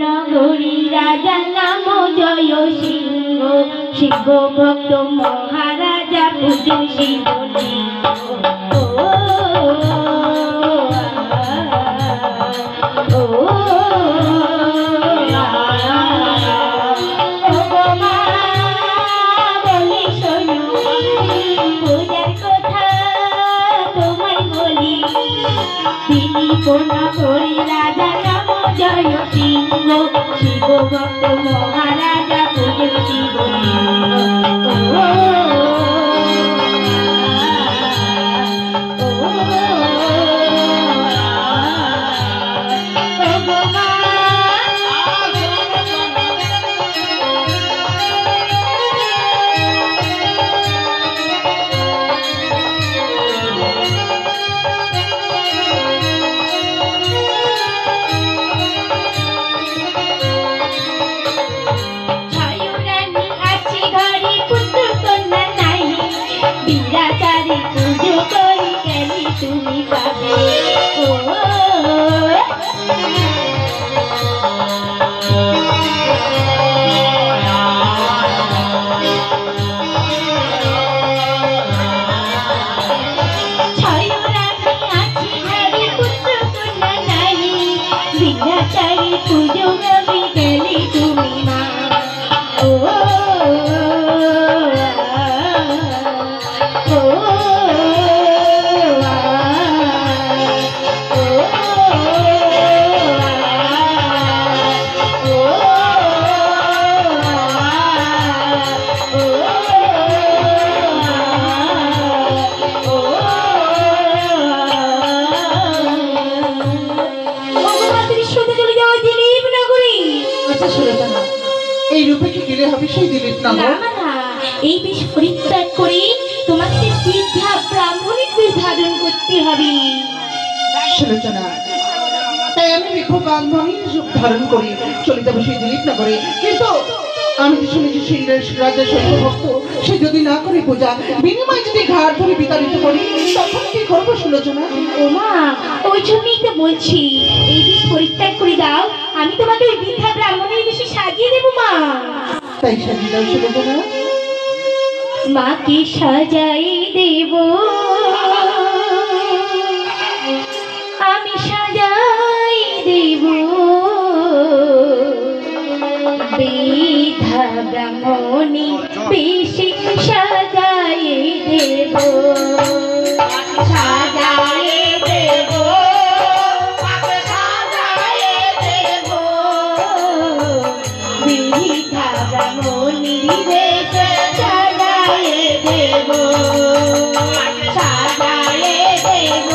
নগরী রাজা নাম জয় সিংহ, সিংহ ভক্ত মহারাজা পুজো শিবলিঙ্গ। নগরী রাজা নাম জয় সিংহ, শিব ভক্ত মহারাজা পুজো শিবলিঙ্গ। এই রূপে কি গেলে হবে সেই দিলীপ নগর? এই বেশ পরিত্যাগ করে তোমাকে বৃদ্ধা ব্রাহ্মণের বেশ ধারণ করতে হবে। সুলোচনা, তাই আমি বৃদ্ধ ব্রাহ্মণের রূপ ধারণ করি চলে যাবো সেই দিলীপ নগরে। কিন্তু আমি তো শুনেছি রাজা শৈব ভক্ত, সে যদি না করে পূজা, বিনিময় যদি ঘাট ধরে বিতাড়িত করি, তখন কি করবো সুলোচনা? ও মা, ওই জন্যই তো বলছি এই বেশ পরিত্যাগ করে দাও, আমি তোমাকে ওই বৃদ্ধা ব্রাহ্মণের বেশি সাজিয়ে দেবো মা। তাই সাজিয়ে দাও সুলোচনা। মাকে সাজাই দেব, আমি সাজাই দেব, বৃদ্ধা ব্রাহ্মণী বেশি সাজাই দেব, সাজাই দেব, সাজাই দেব, বৃদ্ধা ব্রাহ্মণী বেশি সাজাই দেব, সাজাই দেব, সাজাই দেব।